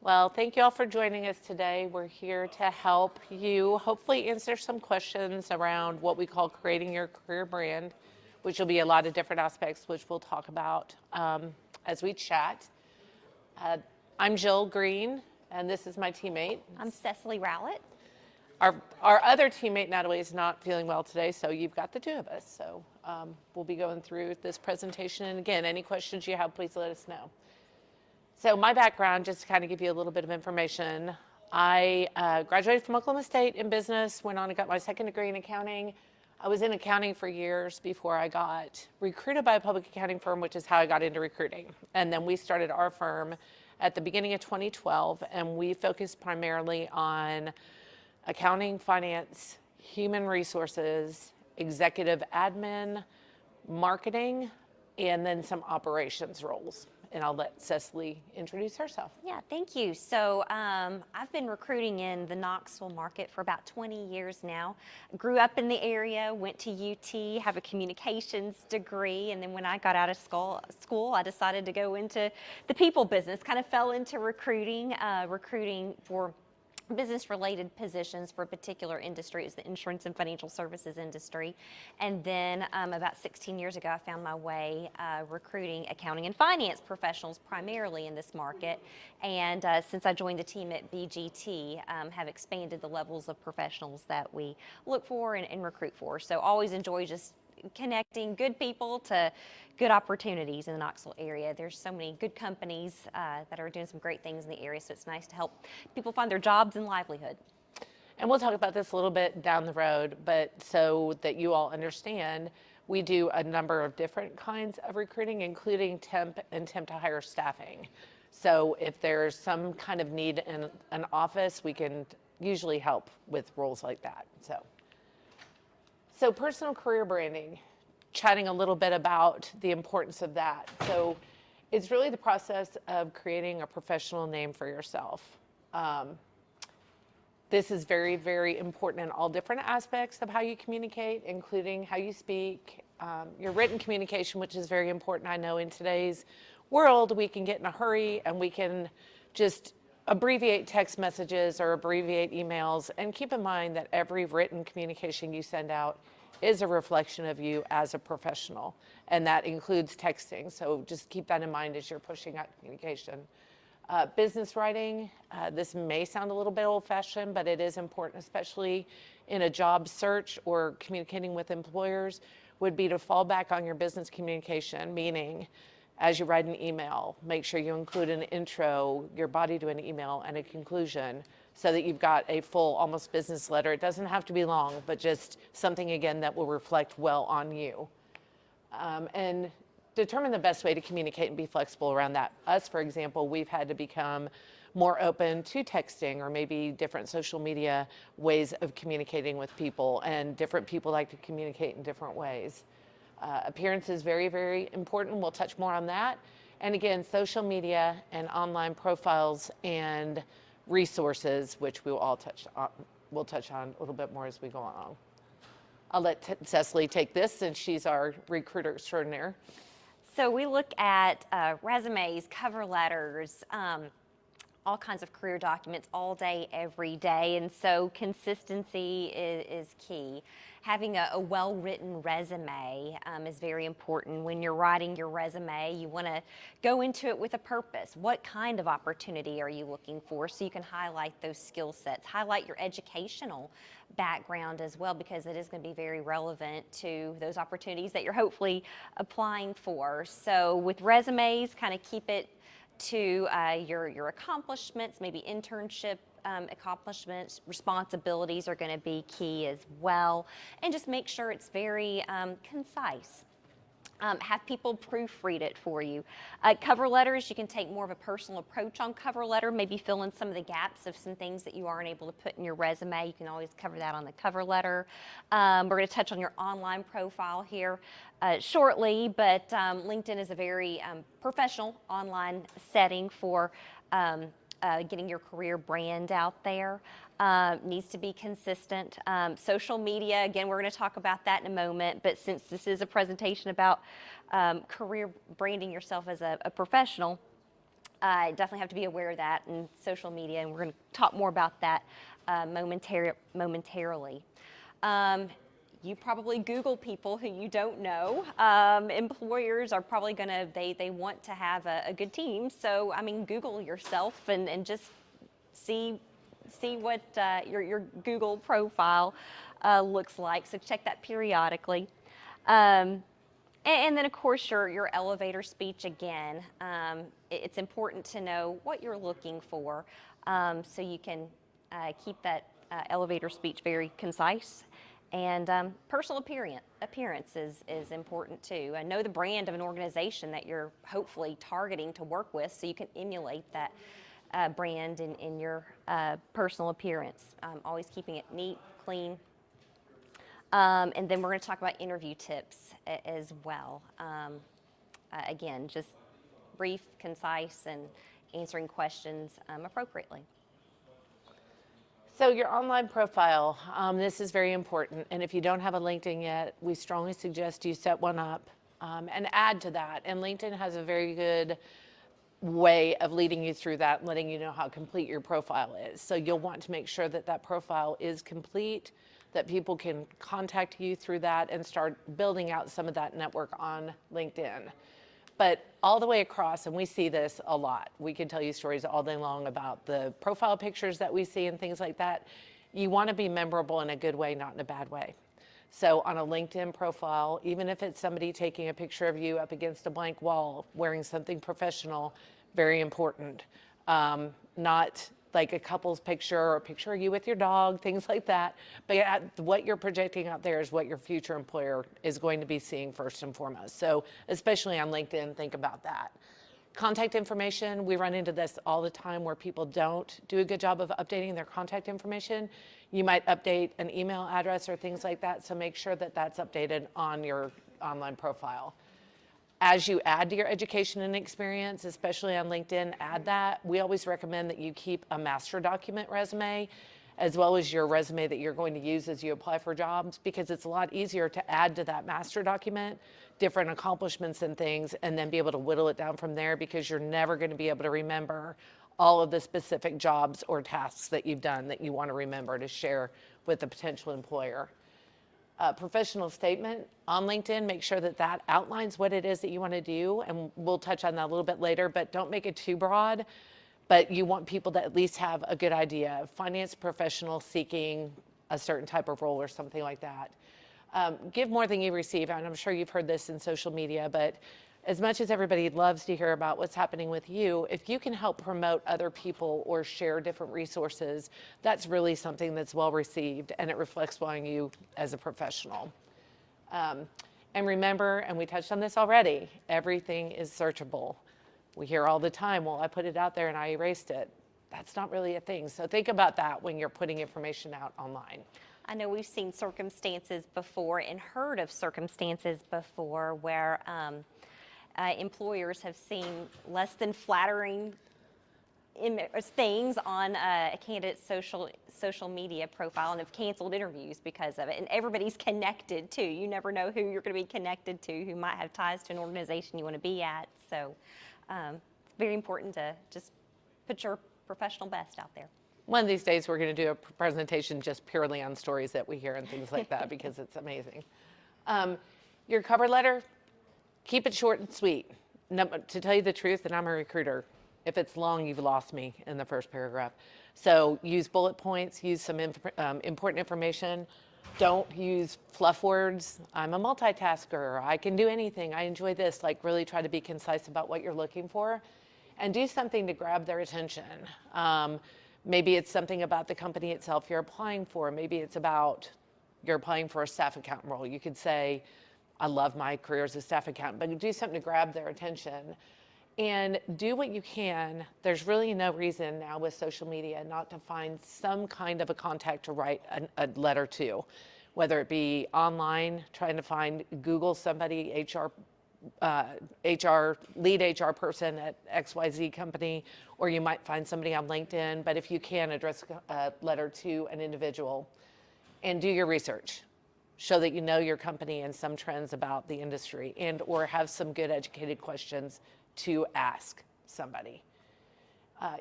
Well, thank you all for joining us today. We're here to help you hopefully answer some questions around what we call creating your career brand, which will be a lot of different aspects, which we'll talk about as we chat. Uh, I'm Jill Green, and this is my teammate. I'm Cicilee Rowlette. Our other teammate, Natalie, is not feeling well today, so you've got the two of us. So we'll be going through this presentation. And again, any questions you have, please let us know. So my background, just to kind of give you a little bit of information, I graduated from Oklahoma State in business, went on and got my second degree in accounting. I was in accounting for years before I got recruited by a public accounting firm, which is how I got into recruiting. And then we started our firm at the beginning of 2012, and we focused primarily on accounting, finance, human resources, executive admin, marketing, and then some operations roles. And I'll let Cicilee introduce herself. Yeah, thank you. So I've been recruiting in the Knoxville market for about 20 years now. Grew up in the area, went to UT, have a communications degree, and then when I got out of school, I decided to go into the people business, kind of fell into recruiting for business-related positions for a particular industry. It was the insurance and financial services industry. And then about 16 years ago, I found my way recruiting accounting and finance professionals primarily in this market. And since I joined the team at BGT, have expanded the levels of professionals that we look for and recruit for. So always enjoy just connecting good people to good opportunities in the Knoxville area. There's so many good companies that are doing some great things in the area, so it's nice to help people find their jobs and livelihood. And we'll talk about this a little bit down the road, but so that you all understand, we do a number of different kinds of recruiting, including temp and temp to hire staffing. So if there's some kind of need in an office, we can usually help with roles like that. So personal career branding, chatting a little bit about the importance of that. So it's really the process of creating a professional name for yourself. This is very, very important in all different aspects of how you communicate, including how you speak, your written communication, which is very important. I know in today's world, we can get in a hurry and we can just abbreviate text messages or abbreviate emails, and keep in mind that every written communication you send out is a reflection of you as a professional, and that includes texting. So just keep that in mind as you're pushing out communication. Business writing, this may sound a little bit old-fashioned, but it is important, especially in a job search or communicating with employers, would be to fall back on your business communication, meaning as you write an email, make sure you include an intro, your body to an email, and a conclusion, so that you've got a full, almost business letter. It doesn't have to be long, but just something, again, that will reflect well on you. And determine the best way to communicate and be flexible around that. Us, for example, we've had to become more open to texting or maybe different social media ways of communicating with people, and different people like to communicate in different ways. Appearance is very, very important. We'll touch more on that. And again, social media and online profiles and resources, which we will all touch on a little bit more as we go along. I'll let Cicilee take this since she's our recruiter extraordinaire. So we look at resumes, cover letters, all kinds of career documents all day, every day. And so consistency is key. Having a well-written resume is very important. When you're writing your resume, you want to go into it with a purpose. What kind of opportunity are you looking for? So you can highlight those skill sets, highlight your educational background as well, because it is going to be very relevant to those opportunities that you're hopefully applying for. So with resumes, kind of keep it to your accomplishments, maybe internship accomplishments, responsibilities are going to be key as well. And just make sure it's very concise. Have people proofread it for you. Cover letters, you can take more of a personal approach on cover letter, maybe fill in some of the gaps of some things that you aren't able to put in your resume. You can always cover that on the cover letter. We're going to touch on your online profile here shortly, but LinkedIn is a very professional online setting for getting your career brand out there. Needs to be consistent. Social media, again, we're going to talk about that in a moment, but since this is a presentation about career branding yourself as a professional, definitely have to be aware of that in social media, and we're going to talk more about that momentarily. You probably Google people who you don't know. Employers are probably going to, they want to have a good team. So, I mean, Google yourself and just see what your Google profile looks like. So check that periodically. And then, of course, your elevator speech again. It's important to know what you're looking for, so you can keep that elevator speech very concise. And personal appearance is important too. Know the brand of an organization that you're hopefully targeting to work with, so you can emulate that brand in your personal appearance. Always keeping it neat, clean. And then we're going to talk about interview tips as well. Again, just brief, concise, and answering questions appropriately. So your online profile, this is very important. And if you don't have a LinkedIn yet, we strongly suggest you set one up and add to that. And LinkedIn has a very good way of leading you through that and letting you know how complete your profile is. So you'll want to make sure that that profile is complete, that people can contact you through that and start building out some of that network on LinkedIn. But all the way across, and we see this a lot, we can tell you stories all day long about the profile pictures that we see and things like that. You want to be memorable in a good way, not in a bad way. So on a LinkedIn profile, even if it's somebody taking a picture of you up against a blank wall, wearing something professional, very important. Not like a couple's picture or a picture of you with your dog, things like that. But what you're projecting out there is what your future employer is going to be seeing first and foremost. So especially on LinkedIn, think about that. Contact information, we run into this all the time where people don't do a good job of updating their contact information. You might update an email address or things like that, so make sure that that's updated on your online profile. As you add to your education and experience, especially on LinkedIn, add that. We always recommend that you keep a master document resume, as well as your resume that you're going to use as you apply for jobs, because it's a lot easier to add to that master document different accomplishments and things, and then be able to whittle it down from there, because you're never going to be able to remember all of the specific jobs or tasks that you've done that you want to remember to share with the potential employer. Professional statement on LinkedIn, make sure that that outlines what it is that you want to do, and we'll touch on that a little bit later, but don't make it too broad. But you want people to at least have a good idea. Finance professional seeking a certain type of role or something like that. Give more than you receive, and I'm sure you've heard this in social media, but as much as everybody loves to hear about what's happening with you, if you can help promote other people or share different resources, that's really something that's well received, and it reflects well on you as a professional. And remember, and we touched on this already, everything is searchable. We hear all the time, well, I put it out there and I erased it. That's not really a thing. So think about that when you're putting information out online. I know we've seen circumstances before and heard of circumstances before where employers have seen less than flattering things on a candidate's social media profile and have canceled interviews because of it. And everybody's connected too. You never know who you're going to be connected to, who might have ties to an organization you want to be at. So it's very important to just put your professional best out there. One of these days we're going to do a presentation just purely on stories that we hear and things like that, because it's amazing. Your cover letter, keep it short and sweet. To tell you the truth, and I'm a recruiter, if it's long, you've lost me in the first paragraph. So use bullet points, use some important information. Don't use fluff words. I'm a multitasker. I can do anything. I enjoy this. Like, really try to be concise about what you're looking for, and do something to grab their attention. Maybe it's something about the company itself you're applying for. Maybe it's about you're applying for a staff accountant role. You could say, I love my career as a staff accountant, but do something to grab their attention. And do what you can. There's really no reason now with social media not to find some kind of a contact to write a letter to, whether it be online, trying to Google somebody, lead HR person at XYZ company, or you might find somebody on LinkedIn. But if you can, address a letter to an individual and do your research. Show that you know your company and some trends about the industry, and or have some good educated questions to ask somebody.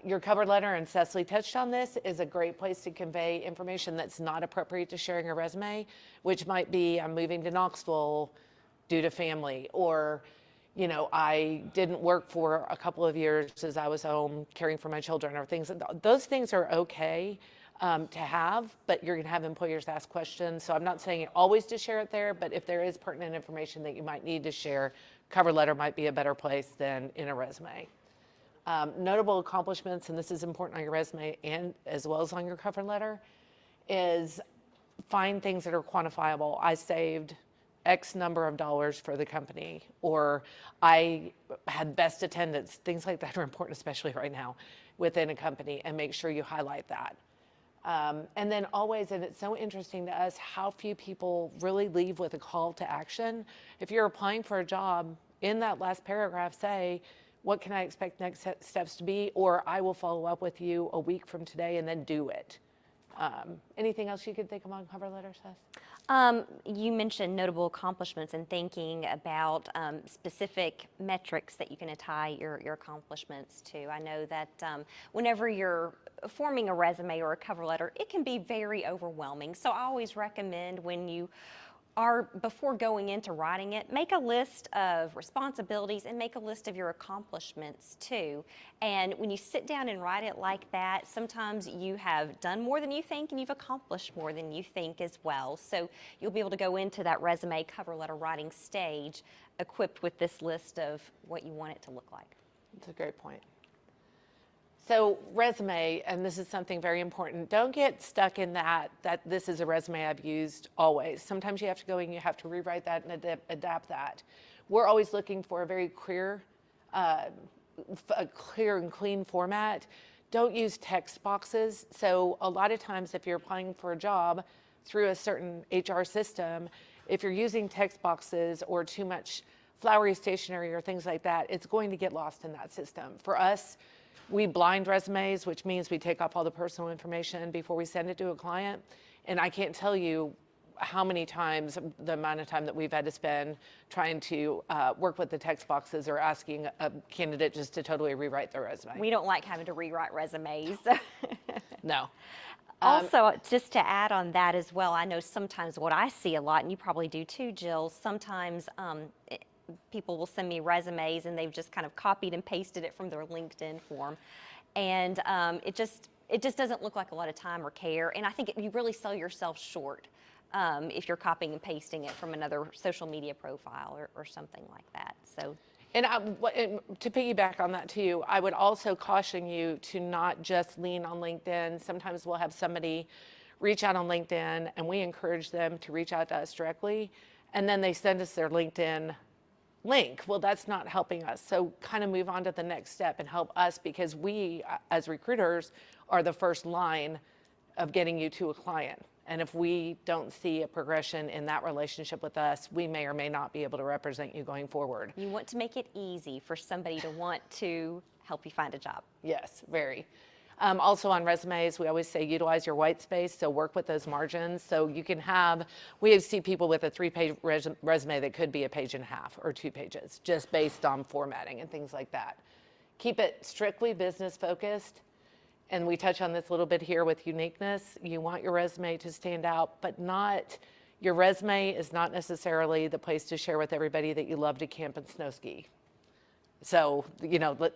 Your cover letter, and Cecilee touched on this, is a great place to convey information that's not appropriate to sharing a resume, which might be I'm moving to Knoxville due to family, or I didn't work for a couple of years as I was home caring for my children, or things. Those things are okay to have, but you're going to have employers ask questions. So I'm not saying always to share it there, but if there is pertinent information that you might need to share, cover letter might be a better place than in a resume. Notable accomplishments, and this is important on your resume and as well as on your cover letter, is find things that are quantifiable. I saved X number of dollars for the company, or I had best attendance. Things like that are important, especially right now within a company, and make sure you highlight that. And then always, and it's so interesting to us how few people really leave with a call to action. If you're applying for a job, in that last paragraph, say, what can I expect next steps to be? Or I will follow up with you a week from today, and then do it. Anything else you could think of on cover letter, Seth? You mentioned notable accomplishments and thinking about specific metrics that you can tie your accomplishments to. I know that whenever you're forming a resume or a cover letter, it can be very overwhelming. So I always recommend when you are, before going into writing it, make a list of responsibilities and make a list of your accomplishments too. And when you sit down and write it like that, sometimes you have done more than you think and you've accomplished more than you think as well. So you'll be able to go into that resume cover letter writing stage equipped with this list of what you want it to look like. That's a great point. So resume, and this is something very important, don't get stuck in that this is a resume I've used always. Sometimes you have to go and you have to rewrite that and adapt that. We're always looking for a very clear, and clean format. Don't use text boxes. So a lot of times if you're applying for a job through a certain HR system, if you're using text boxes or too much flowery stationery or things like that, it's going to get lost in that system. For us, we blind resumes, which means we take off all the personal information before we send it to a client. And I can't tell you how many times, the amount of time that we've had to spend trying to work with the text boxes or asking a candidate just to totally rewrite their resume. We don't like having to rewrite resumes. No. Also, just to add on that as well, I know sometimes what I see a lot, and you probably do too, Jill, sometimes people will send me resumes and they've just kind of copied and pasted it from their LinkedIn form. And it just doesn't look like a lot of time or care. And I think you really sell yourself short if you're copying and pasting it from another social media profile or something like that. So. And to piggyback on that too, I would also caution you to not just lean on LinkedIn. Sometimes we'll have somebody reach out on LinkedIn and we encourage them to reach out to us directly. And then they send us their LinkedIn link. Well, that's not helping us. So kind of move on to the next step and help us, because we as recruiters are the first line of getting you to a client. And if we don't see a progression in that relationship with us, we may or may not be able to represent you going forward. You want to make it easy for somebody to want to help you find a job. Yes, very. Also on resumes, we always say utilize your white space, so work with those margins. So you can have, we see people with a 3-page resume that could be a page and a half or 2 pages, just based on formatting and things like that. Keep it strictly business focused. And we touch on this a little bit here with uniqueness. You want your resume to stand out, but your resume is not necessarily the place to share with everybody that you love to camp and snow ski. So,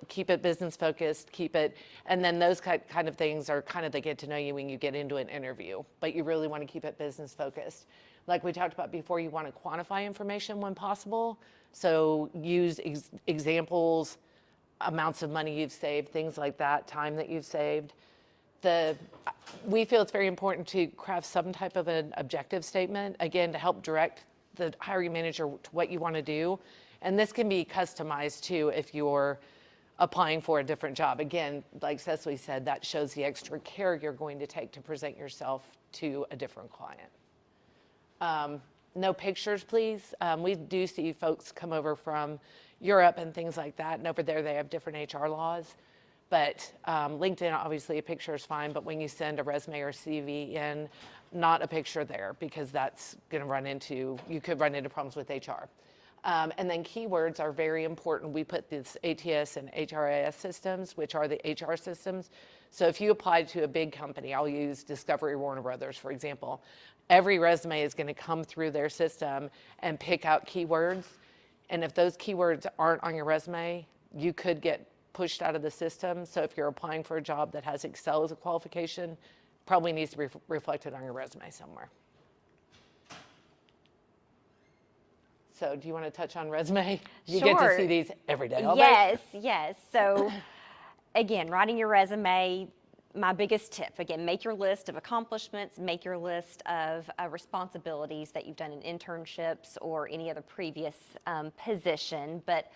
keep it business focused, and then those kind of things are kind of, they get to know you when you get into an interview, but you really want to keep it business focused. Like we talked about before, you want to quantify information when possible. So use examples, amounts of money you've saved, things like that, time that you've saved. We feel it's very important to craft some type of an objective statement, again, to help direct the hiring manager to what you want to do. And this can be customized too if you're applying for a different job. Again, like Cecilee said, that shows the extra care you're going to take to present yourself to a different client. No pictures, please. We do see folks come over from Europe and things like that, and over there they have different HR laws. But LinkedIn, obviously a picture is fine, but when you send a resume or CV in, not a picture there, because that's going to you could run into problems with HR. And then keywords are very important. We put this ATS and HRIS systems, which are the HR systems. So if you apply to a big company, I'll use Discovery Warner Brothers, for example, every resume is going to come through their system and pick out keywords. And if those keywords aren't on your resume, you could get pushed out of the system. So if you're applying for a job that has Excel as a qualification, probably needs to be reflected on your resume somewhere. So do you want to touch on resume? You get to Sure. see these every day. All day. Yes, yes. So again, writing your resume, my biggest tip, again, make your list of accomplishments, make your list of responsibilities that you've done in internships or any other previous position, but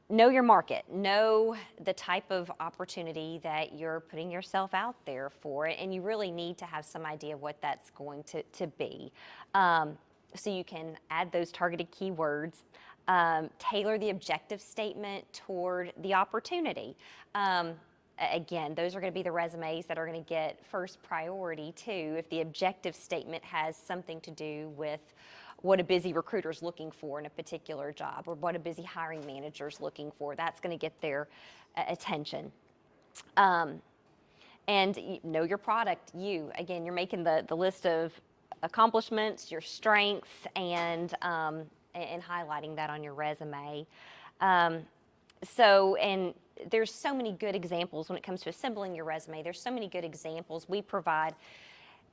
know your market, know the type of opportunity that you're putting yourself out there for, and you really need to have some idea of what that's going to be. So you can add those targeted keywords, tailor the objective statement toward the opportunity. Again, those are going to be the resumes that are going to get first priority too, if the objective statement has something to do with what a busy recruiter is looking for in a particular job, or what a busy hiring manager is looking for. That's going to get their attention. And know your product. Again, you're making the list of accomplishments, your strengths, and highlighting that on your resume. And there's so many good examples when it comes to assembling your resume. There's so many good examples. We provide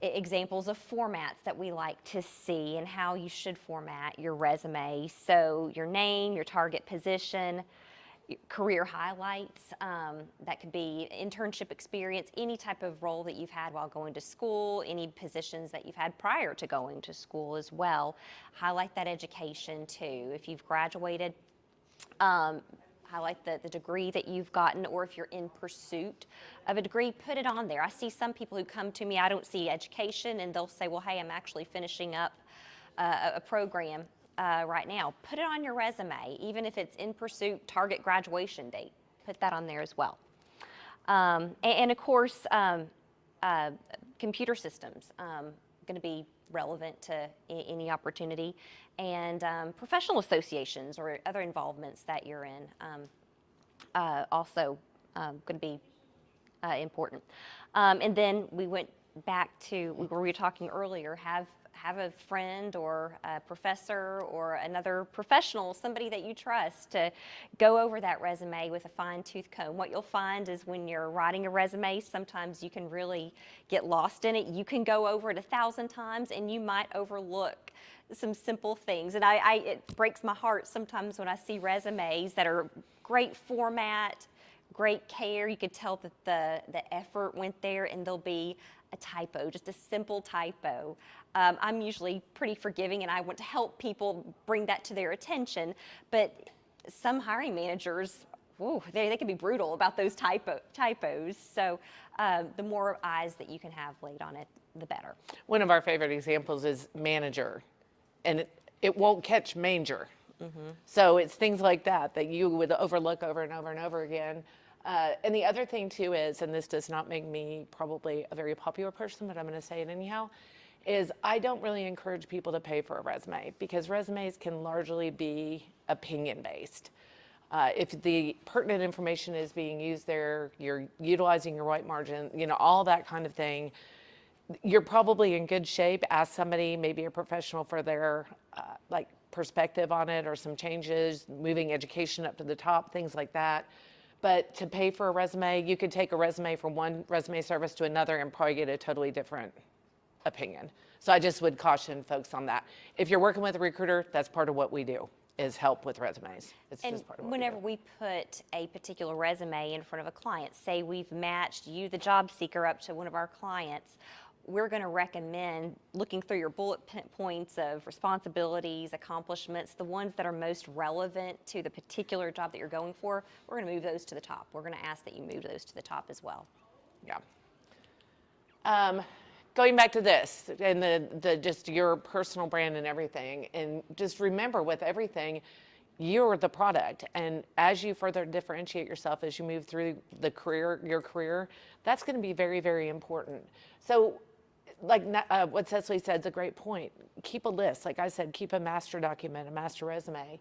examples of formats that we like to see and how you should format your resume. So your name, your target position, career highlights, that could be internship experience, any type of role that you've had while going to school, any positions that you've had prior to going to school as well. Highlight that education too. If you've graduated, highlight the degree that you've gotten, or if you're in pursuit of a degree, put it on there. I see some people who come to me, I don't see education, and they'll say, well, hey, I'm actually finishing up a program right now. Put it on your resume, even if it's in pursuit, target graduation date. Put that on there as well. And of course, computer systems, going to be relevant to any opportunity, and professional associations or other involvements that you're in, also going to be important. And then we went back to where we were talking earlier, have a friend or a professor or another professional, somebody that you trust, to go over that resume with a fine-tooth comb. What you'll find is when you're writing a resume, sometimes you can really get lost in it. You can go over it 1,000 times and you might overlook some simple things. And it breaks my heart sometimes when I see resumes that are great format, great care. You could tell that the effort went there, and there'll be a typo, just a simple typo. I'm usually pretty forgiving, and I want to help people bring that to their attention, but some hiring managers, they can be brutal about those typos. So the more eyes that you can have laid on it, the better. One of our favorite examples is manager, and it won't catch manger. Mm-hmm. So it's things like that you would overlook over and over and over again. And the other thing too is, and this does not make me probably a very popular person, but I'm going to say it anyhow, is I don't really encourage people to pay for a resume, because resumes can largely be opinion-based. If the pertinent information is being used there, you're utilizing your white margin, all that kind of thing, you're probably in good shape. Ask somebody, maybe a professional, for their perspective on it, or some changes, moving education up to the top, things like that. But to pay for a resume, you could take a resume from one resume service to another and probably get a totally different opinion. So I just would caution folks on that. If you're working with a recruiter, that's part of what we do, is help with resumes. It's and just part of what whenever we put a particular resume in front of a client, say we've matched you, the job seeker, up to one of our clients, we're going to recommend looking through your bullet points of responsibilities, accomplishments, the ones that are most relevant to the particular job that you're going for. We're going to move those to the top. We're going to ask that you move those to the top as well. Yeah. Going back to this and the just your personal brand and everything, and just remember, with everything, you're the product, and as you further differentiate yourself as you move through your career, that's going to be very, very important. So what Cicely said is a great point. Keep a list. Like I said, keep a master document, a master resume.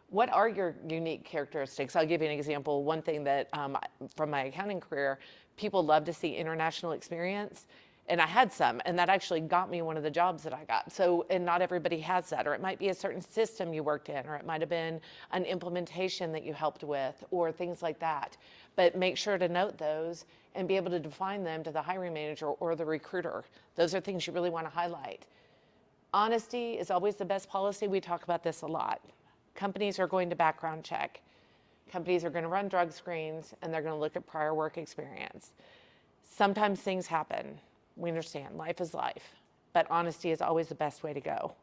What are your unique characteristics? I'll give you an example. One thing that from my accounting career, people love to see international experience. And I had some, and that actually got me one of the jobs that I got. So, and not everybody has that, or it might be a certain system you worked in, or it might have been an implementation that you helped with, or things like that. But make sure to note those and be able to define them to the hiring manager or the recruiter. Those are things you really want to highlight. Honesty is always the best policy. We talk about this a lot. Companies are going to background check. Companies are going to run drug screens, and they're going to look at prior work experience. Sometimes things happen. We understand life is life, but honesty is always the best way to go.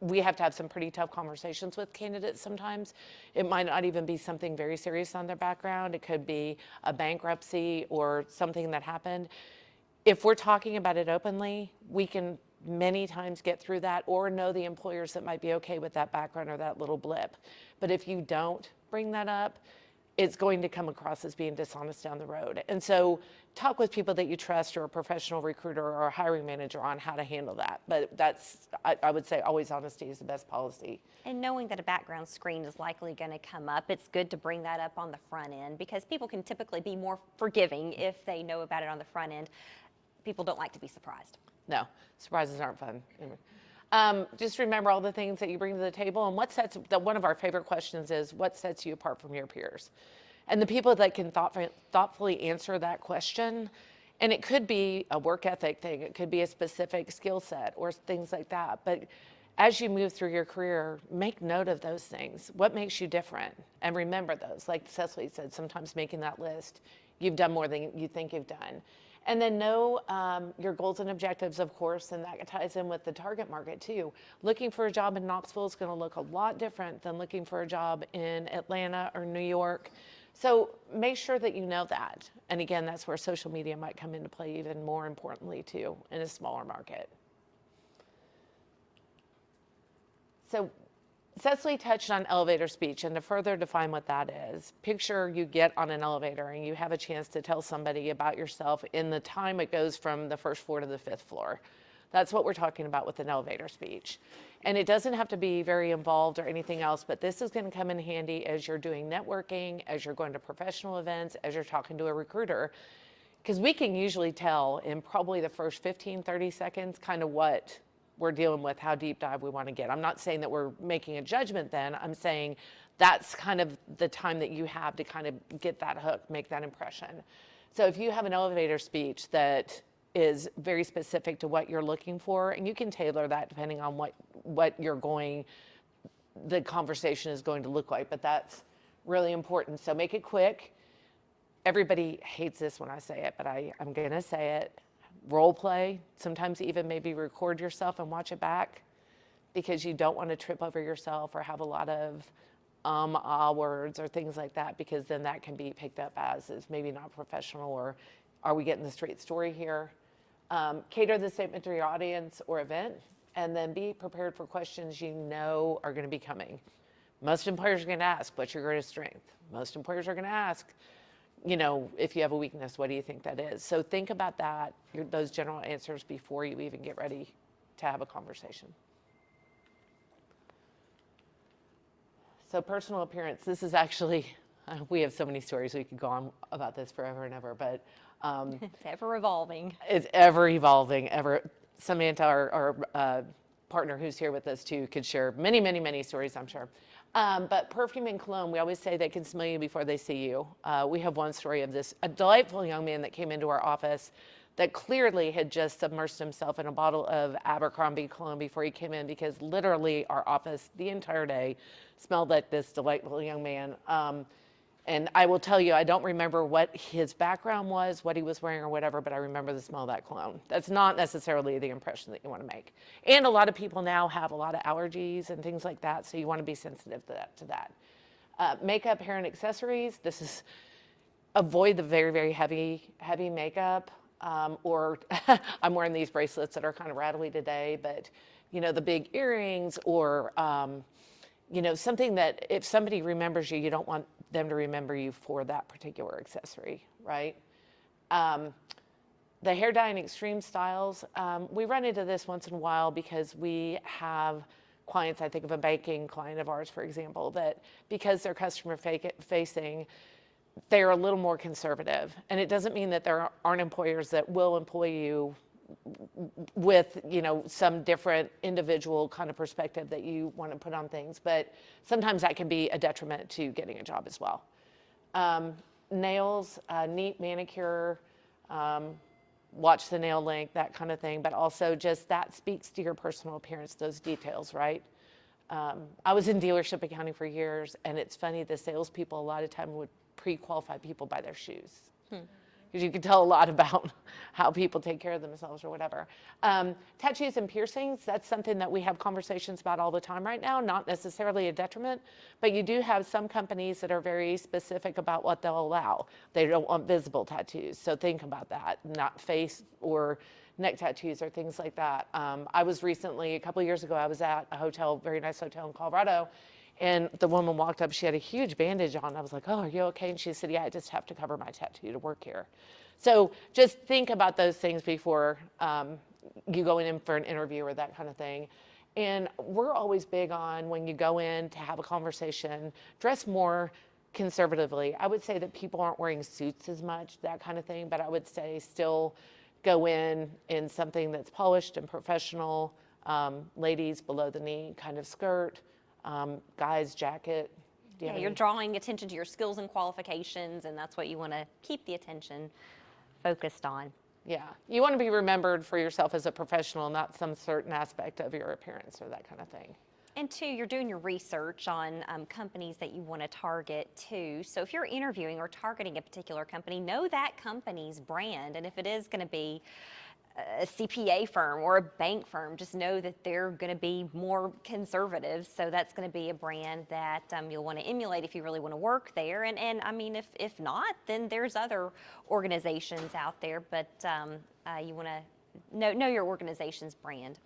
We have to have some pretty tough conversations with candidates sometimes. It might not even be something very serious on their background. It could be a bankruptcy or something that happened. If we're talking about it openly, we can many times get through that or know the employers that might be okay with that background or that little blip. But if you don't bring that up, it's going to come across as being dishonest down the road. And so talk with people that you trust, or a professional recruiter or a hiring manager, on how to handle that. But that's, I would say, always honesty is the best policy. And knowing that a background screen is likely going to come up, it's good to bring that up on the front end, because people can typically be more forgiving if they know about it on the front end. People don't like to be surprised. No, surprises aren't fun. Just remember all the things that you bring to the table, and one of our favorite questions is, what sets you apart from your peers? And the people that can thoughtfully answer that question, and it could be a work ethic thing, it could be a specific skill set or things like that, but as you move through your career, make note of those things. What makes you different? And remember those. Like Cecilee said, sometimes making that list, you've done more than you think you've done. And then know your goals and objectives, of course, and that ties in with the target market too. Looking for a job in Knoxville is going to look a lot different than looking for a job in Atlanta or New York. So make sure that you know that. And again, that's where social media might come into play even more importantly too, in a smaller market. So Cecilee touched on elevator speech, and to further define what that is, picture you get on an elevator and you have a chance to tell somebody about yourself in the time it goes from the first floor to the fifth floor. That's what we're talking about with an elevator speech. And it doesn't have to be very involved or anything else, but this is going to come in handy as you're doing networking, as you're going to professional events, as you're talking to a recruiter, because we can usually tell in probably the first 15, 30 seconds kind of what we're dealing with, how deep dive we want to get. I'm not saying that we're making a judgment then. I'm saying that's kind of the time that you have to kind of get that hook, make that impression. So if you have an elevator speech that is very specific to what you're looking for, and you can tailor that depending on what the conversation is going to look like, but that's really important. So make it quick. Everybody hates this when I say it, but I'm going to say it. Role play, sometimes even maybe record yourself and watch it back, because you don't want to trip over yourself or have a lot of words or things like that, because then that can be picked up as maybe not professional, or are we getting the straight story here? Cater the statement to your audience or event, and then be prepared for questions you know are going to be coming. Most employers are going to ask, what's your greatest strength? Most employers are going to ask, if you have a weakness, what do you think that is? So think about that, those general answers, before you even get ready to have a conversation. So personal appearance, this is actually, we have so many stories, we could go on about this forever and ever, but it's ever evolving. It's ever evolving, Samantha, our partner who's here with us too, could share many, many, many stories, I'm sure. But perfume and cologne, we always say they can smell you before they see you. We have one story of a delightful young man that came into our office that clearly had just submersed himself in a bottle of Abercrombie cologne before he came in, because literally our office the entire day smelled like this delightful young man. And I will tell you, I don't remember what his background was, what he was wearing or whatever, but I remember the smell of that cologne. That's not necessarily the impression that you want to make. And a lot of people now have a lot of allergies and things like that, so you want to be sensitive to that. Makeup, hair, and accessories. Avoid the very, very heavy makeup. Or I'm wearing these bracelets that are kind of rattly today, but the big earrings, or something that if somebody remembers you, you don't want them to remember you for that particular accessory, right? The hair dye and extreme styles, we run into this once in a while because we have clients, I think of a banking client of ours, for example, that because they're customer facing, they're a little more conservative. And it doesn't mean that there aren't employers that will employ you with, you know, some different individual kind of perspective that you want to put on things. But sometimes that can be a detriment to getting a job as well. Nails, neat manicure, watch the nail length, that kind of thing. But also just that speaks to your personal appearance, those details, right? I was in dealership accounting for years, and it's funny, the salespeople a lot of time would pre-qualify people by their shoes. Because you can tell a lot about how people take care of themselves or whatever. Tattoos and piercings, that's something that we have conversations about all the time right now, not necessarily a detriment, but you do have some companies that are very specific about what they'll allow. They don't want visible tattoos, so think about that, not face or neck tattoos or things like that. I was recently, a couple of years ago, I was at a hotel, very nice hotel in Colorado, and the woman walked up, she had a huge bandage on. I was like, oh, are you okay? And she said, yeah, I just have to cover my tattoo to work here. So just think about those things before you go in for an interview or that kind of thing. And we're always big on, when you go in to have a conversation, dress more conservatively. I would say that people aren't wearing suits as much, that kind of thing, but I would say still go in something that's polished and professional. Ladies, below the knee kind of skirt. Guys, jacket. Yeah, you're drawing attention to your skills and qualifications, and that's what you want to keep the attention focused on. Yeah, you want to be remembered for yourself as a professional, not some certain aspect of your appearance or that kind of thing. And two, you're doing your research on companies that you want to target too. So if you're interviewing or targeting a particular company, know that company's brand. And if it is going to be a CPA firm or a bank firm, just know that they're going to be more conservative. So that's going to be a brand that you'll want to emulate if you really want to work there. And I mean, if not, then there's other organizations out there, but you want to know your organization's brand.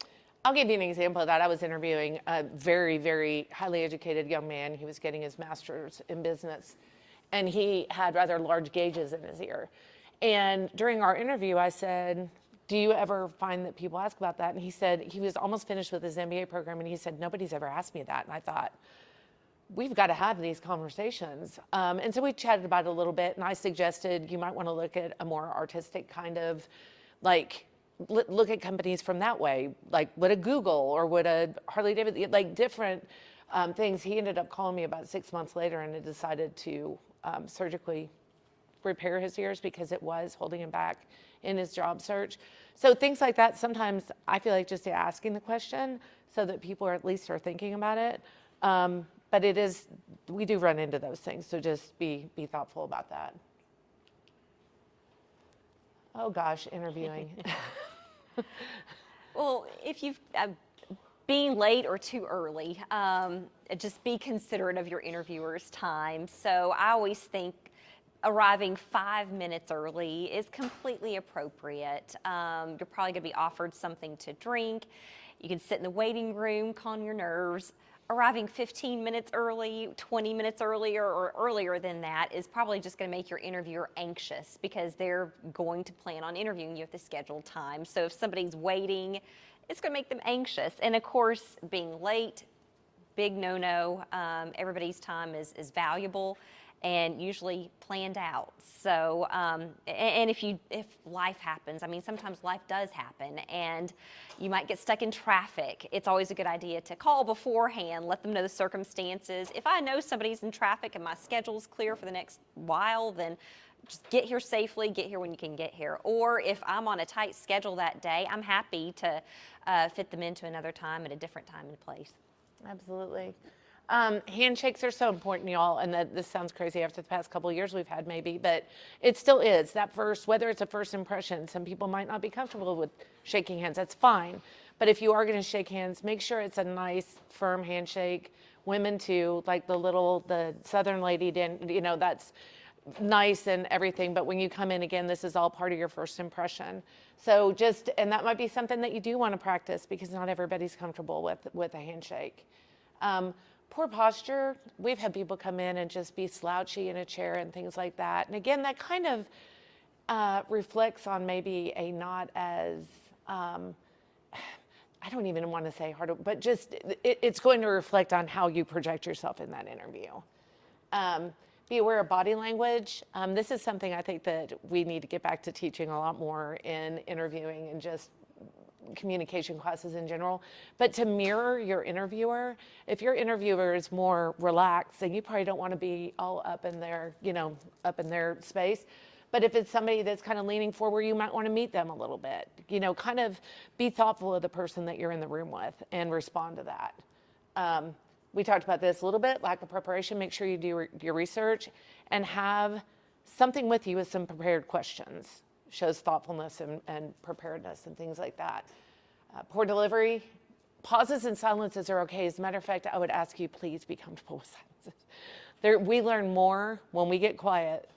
I'll give you an example of that. I was interviewing a very, very highly educated young man. He was getting his master's in business, and he had rather large gauges in his ear. And during our interview, I said, do you ever find that people ask about that? And he said, he was almost finished with his MBA program, and he said, nobody's ever asked me that. And I thought, we've got to have these conversations. And so we chatted about it a little bit, and I suggested you might want to look at a more artistic kind of, like, look at companies from that way, like would a Google or would a Harley Davidson, like different things. He ended up calling me about 6 months later and had decided to surgically repair his ears because it was holding him back in his job search. So things like that, sometimes I feel like just asking the question so that people are at least are thinking about it. But it is, we do run into those things, so just be thoughtful about that. Oh gosh, interviewing. Well, if you've being late or too early, just be considerate of your interviewer's time. So I always think arriving 5 minutes early is completely appropriate. You're probably going to be offered something to drink. You can sit in the waiting room, calm your nerves. Arriving 15 minutes early, 20 minutes earlier, or earlier than that is probably just going to make your interviewer anxious because they're going to plan on interviewing you at the scheduled time. So if somebody's waiting, it's going to make them anxious. And of course, being late, big no-no. Everybody's time is valuable and usually planned out. So, and if life happens, I mean, sometimes life does happen and you might get stuck in traffic. It's always a good idea to call beforehand, let them know the circumstances. If I know somebody's in traffic and my schedule's clear for the next while, then just get here safely, get here when you can get here. Or if I'm on a tight schedule that day, I'm happy to fit them into another time at a different time and place. Absolutely. Handshakes are so important, y'all, and that this sounds crazy after the past couple of years we've had maybe, but it still is. That first, whether it's a first impression, some people might not be comfortable with shaking hands, that's fine. But if you are going to shake hands, make sure it's a nice, firm handshake. Women too, like the Southern lady didn't, you know, that's nice and everything, but when you come in again, this is all part of your first impression. So just, and that might be something that you do want to practice because not everybody's comfortable with a handshake. Poor posture, we've had people come in and just be slouchy in a chair and things like that. And again, that kind of reflects on maybe a not as I don't even want to say harder, but just it's going to reflect on how you project yourself in that interview. Be aware of body language. This is something I think that we need to get back to teaching a lot more in interviewing and just communication classes in general, but to mirror your interviewer. If your interviewer is more relaxed, then you probably don't want to be all up in their, up in their space. But if it's somebody that's kind of leaning forward, you might want to meet them a little bit, kind of be thoughtful of the person that you're in the room with and respond to that. We talked about this a little bit, lack of preparation. Make sure you do your research and have something with you with some prepared questions. Shows thoughtfulness and preparedness and things like that. Poor delivery, pauses and silences are okay. As a matter of fact, I would ask you, please be comfortable with silences. We learn more when we get quiet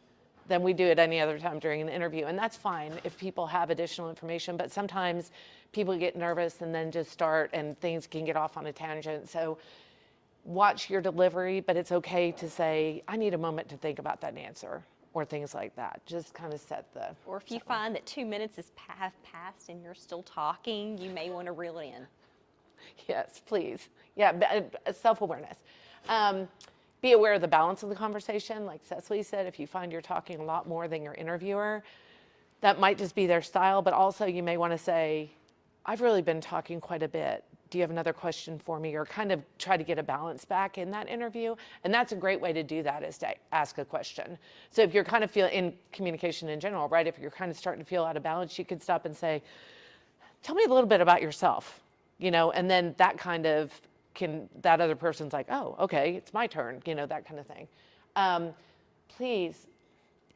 than we do at any other time during an interview. And that's fine if people have additional information, but sometimes people get nervous and then just start and things can get off on a tangent. So watch your delivery, but it's okay to say, I need a moment to think about that answer, or things like that. Just kind of set the... Or if you find that 2 minutes have passed and you're still talking, you may want to reel it in. Yes, please. Yeah, self-awareness. Be aware of the balance of the conversation. Like Cecilee said, if you find you're talking a lot more than your interviewer, that might just be their style, but also you may want to say, I've really been talking quite a bit. Do you have another question for me? Or kind of try to get a balance back in that interview. And that's a great way to do that, is to ask a question. So if you're kind of in communication in general, right? If you're kind of starting to feel out of balance, you could stop and say, tell me a little bit about yourself, and then that kind of that other person's like, oh, okay, it's my turn, that kind of thing. Please,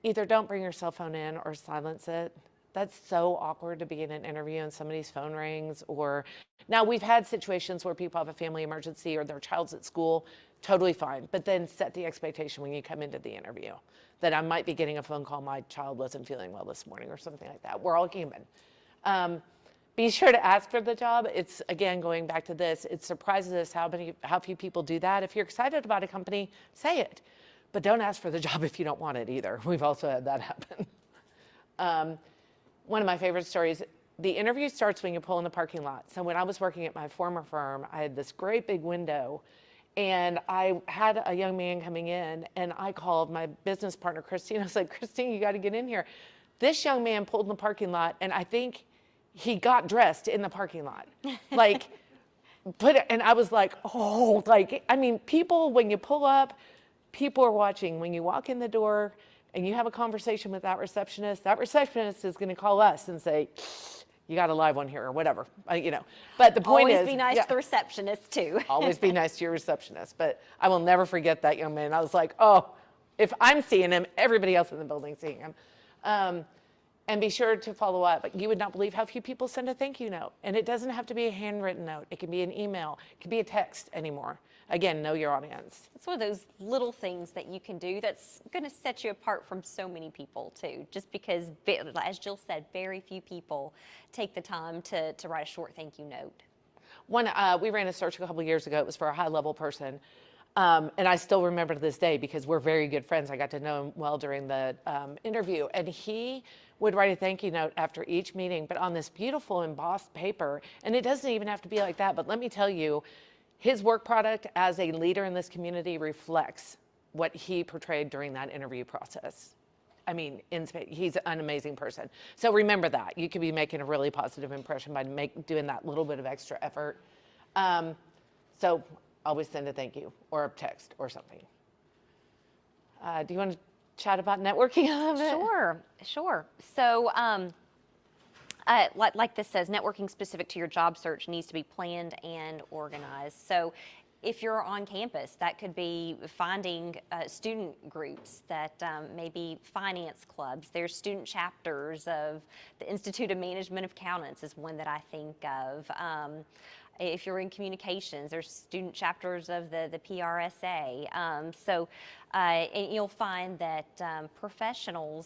either don't bring your cell phone in or silence it. That's so awkward to be in an interview and somebody's phone rings. Or now we've had situations where people have a family emergency or their child's at school, totally fine. But then set the expectation when you come into the interview that I might be getting a phone call, my child wasn't feeling well this morning or something like that. We're all human. Be sure to ask for the job. It's, again, going back to this, it surprises us how few people do that. If you're excited about a company, say it. But don't ask for the job if you don't want it either. We've also had that happen. One of my favorite stories, the interview starts when you pull in the parking lot. So when I was working at my former firm, I had this great big window, and I had a young man coming in, and I called my business partner, Christine. I was like, Christine, you got to get in here. This young man pulled in the parking lot, and I think he got dressed in the parking lot. Like, and I was like, oh, people, when you pull up, people are watching. When you walk in the door and you have a conversation with that receptionist is going to call us and say, you got a live one here or whatever, But the point Always be nice to the receptionist too. Always be nice to your receptionist. But I will never forget that young man. I was like, oh, if I'm seeing him, everybody else in the building is seeing him. And be sure to follow up. You would not believe how few people send a thank you note. And it doesn't have to be a handwritten note. It can be an email. It can be a text anymore. Again, know your audience. It's one of those little things that you can do that's going to set you apart from so many people too. Just because, as Jill said, very few people take the time to write a short thank you note. We ran a search a couple of years ago. It was for a high-level person. And I still remember to this day because we're very good friends. I got to know him well during the interview. And he would write a thank you note after each meeting, but on this beautiful embossed paper. And it doesn't even have to be like that. But let me tell you, his work product as a leader in this community reflects what he portrayed during that interview process. I mean, he's an amazing person. So remember that. You could be making a really positive impression by doing that little bit of extra effort. So always send a thank you or a text or something. Do you want to chat about networking a little bit? Sure. So like this says, networking specific to your job search needs to be planned and organized. So if you're on campus, that could be finding student groups that maybe finance clubs. There's student chapters of the Institute of Management of Accountants is one that I think of. If you're in communications, there's student chapters of the PRSA. And you'll find that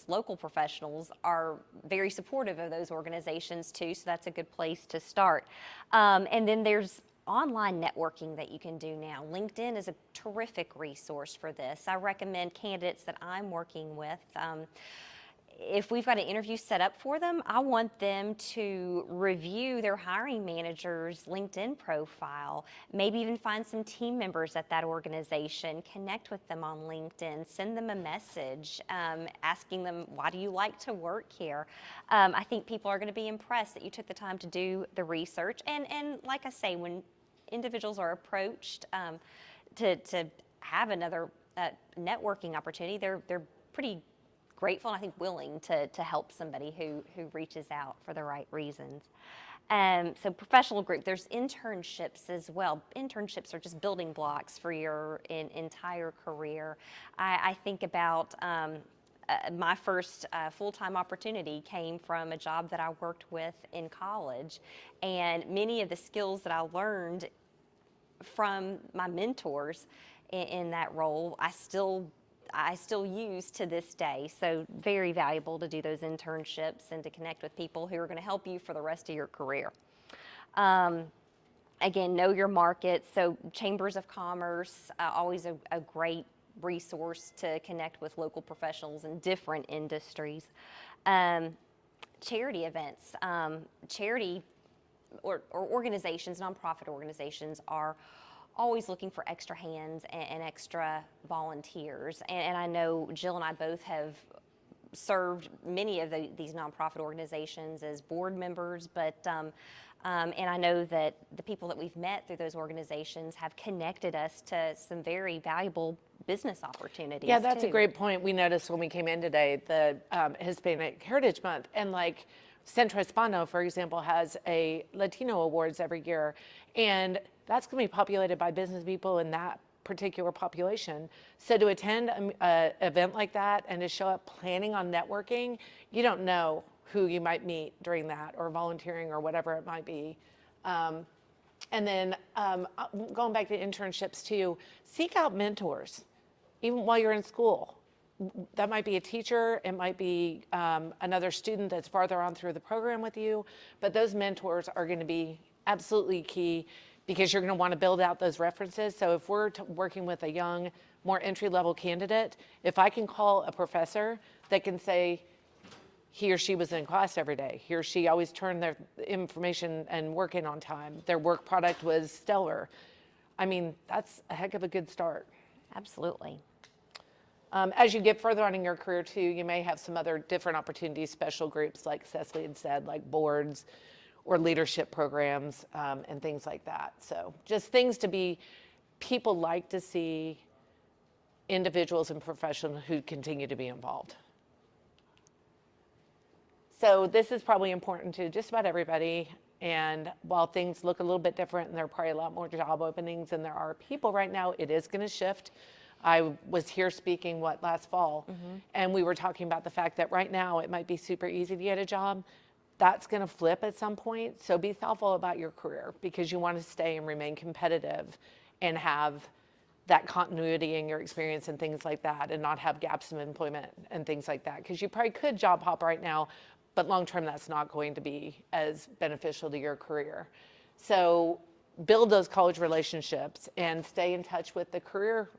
local professionals are very supportive of those organizations too, so that's a good place to start. And then there's online networking that you can do now. LinkedIn is a terrific resource for this. I recommend candidates that I'm working with if we've got an interview set up for them, I want them to review their hiring manager's LinkedIn profile, maybe even find some team members at that organization, connect with them on LinkedIn, send them a message asking them, why do you like to work here? I think people are going to be impressed that you took the time to do the research. And like I say, when individuals are approached to have another networking opportunity, they're pretty grateful and I think willing to help somebody who reaches out for the right reasons. So professional group, there's internships as well. Internships are just building blocks for your entire career. I think about my first full-time opportunity came from a job that I worked with in college, and many of the skills that I learned from my mentors in that role, I still use to this day. So very valuable to do those internships and to connect with people who are going to help you for the rest of your career. Again, know your market. So chambers of commerce, always a great resource to connect with local professionals in different industries. Charity events, charity or organizations, nonprofit organizations are always looking for extra hands and extra volunteers. And I know Jill and I both have served many of these nonprofit organizations as board members, but and I know that the people that we've met through those organizations have connected us to some very valuable business opportunities. Yeah, that's too. a great point. We noticed when we came in today, the Hispanic Heritage Month, and like Centro Hispano, for example, has a Latino Awards every year, and that's going to be populated by business people in that particular population. So to attend an event like that and to show up planning on networking, you don't know who you might meet during that, or volunteering, or whatever it might be. And then going back to internships too, seek out mentors, even while you're in school. That might be a teacher, it might be another student that's farther on through the program with you, but those mentors are going to be absolutely key, because you're going to want to build out those references. So if we're working with a young, more entry-level candidate, if I can call a professor that can say he or she was in class every day, he or she always turned their information and work in on time, their work product was stellar, I mean, that's a heck of a good start. Absolutely. As you get further on in your career too, you may have some other different opportunities, special groups, like Cecilee had said, like boards or leadership programs and things like that. So just things to be, people like to see individuals and professionals who continue to be involved. So this is probably important to just about everybody. And while things look a little bit different and there are probably a lot more job openings than there are people right now, it is going to shift. I was here speaking last fall, and we were talking about the fact that right now it might be super easy to get a job. That's going to flip at some point. So be thoughtful about your career, because you want to stay and remain competitive and have that continuity in your experience and things like that, and not have gaps in employment and things like that. Because you probably could job hop right now, but long term that's not going to be as beneficial to your career. So build those college relationships and stay in touch with the career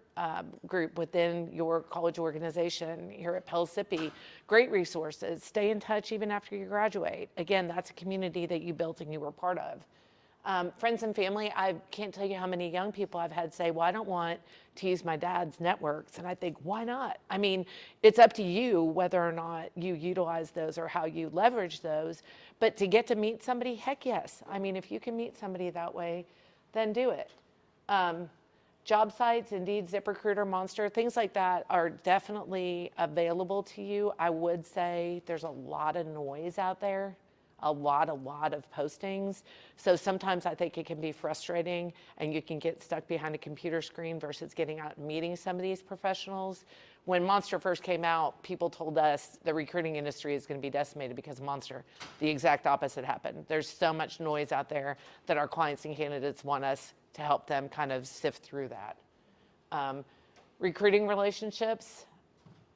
group within your college organization. Here at Pellissippi, great resources. Stay in touch even after you graduate. Again, that's a community that you built and you were part of. Friends and family, I can't tell you how many young people I've had say, well, I don't want to use my dad's networks. And I think, why not? I mean, it's up to you whether or not you utilize those or how you leverage those. But to get to meet somebody, heck yes. I mean, if you can meet somebody that way, then do it. Job sites, Indeed, ZipRecruiter, Monster, things like that are definitely available to you. I would say there's a lot of noise out there, a lot of postings. So sometimes I think it can be frustrating and you can get stuck behind a computer screen versus getting out and meeting some of these professionals. When Monster first came out, people told us the recruiting industry is going to be decimated because of Monster. The exact opposite happened. There's so much noise out there that our clients and candidates want us to help them kind of sift through that. Recruiting relationships,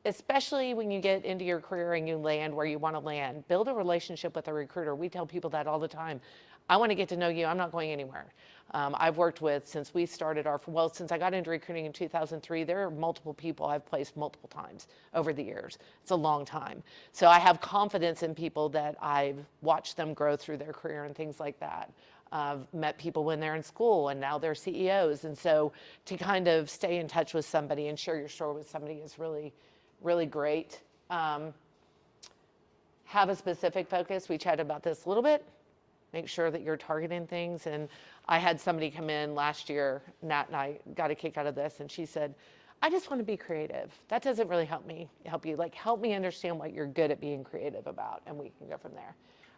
especially when you get into your career and you land where you want to land, build a relationship with a recruiter. We tell people that all the time. I want to get to know you. I'm not going anywhere. I've worked with, since we started since I got into recruiting in 2003, there are multiple people I've placed multiple times over the years. It's a long time. So I have confidence in people that I've watched them grow through their career and things like that. I've met people when they're in school and now they're CEOs. And so to kind of stay in touch with somebody and share your story with somebody is really, really great. Have a specific focus. We chatted about this a little bit. Make sure that you're targeting things. And I had somebody come in last year, Nat and I got a kick out of this, and she said, I just want to be creative. That doesn't really help you. Like, help me understand what you're good at being creative about, and we can go from there.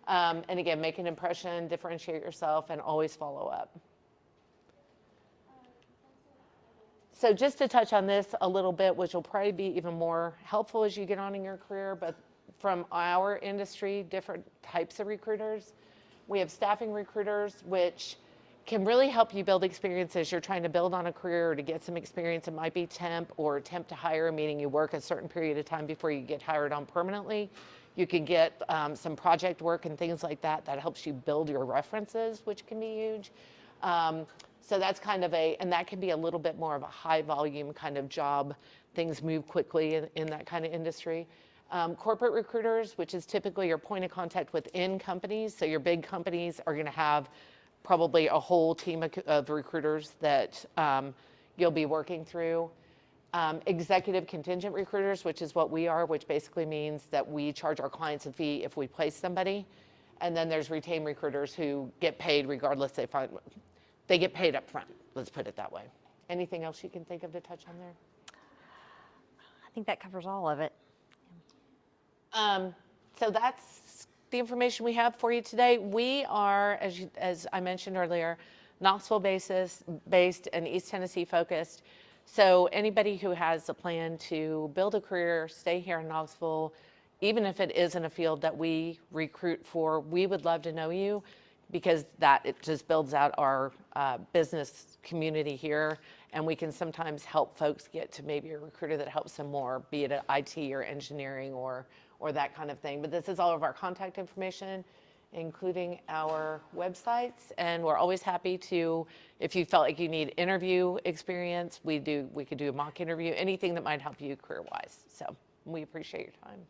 And again, make an impression, differentiate yourself, and always follow up. So just to touch on this a little bit, which will probably be even more helpful as you get on in your career, but from our industry, different types of recruiters. We have staffing recruiters, which can really help you build experiences. You're trying to build on a career or to get some experience. It might be temp or temp to hire, meaning you work a certain period of time before you get hired on permanently. You can get some project work and things like that. That helps you build your references, which can be huge. So that's kind of and that can be a little bit more of a high volume kind of job. Things move quickly in that kind of industry. Corporate recruiters, which is typically your point of contact within companies. So your big companies are going to have probably a whole team of recruiters that you'll be working through. Executive contingent recruiters, which is what we are, which basically means that we charge our clients a fee if we place somebody. And then there's retained recruiters who get paid regardless. They get paid up front. Let's put it that way. Anything else you can think of to touch on there? I think that covers all of it. So that's the information we have for you today. We are, as I mentioned earlier, Knoxville based and East Tennessee focused. So anybody who has a plan to build a career, stay here in Knoxville, even if it isn't a field that we recruit for, we would love to know you, because it just builds out our business community here. And we can sometimes help folks get to maybe a recruiter that helps them more, be it IT or engineering or that kind of thing. But this is all of our contact information, including our websites. And we're always happy to, if you felt like you need interview experience, we could do a mock interview, anything that might help you career-wise. So we appreciate your time.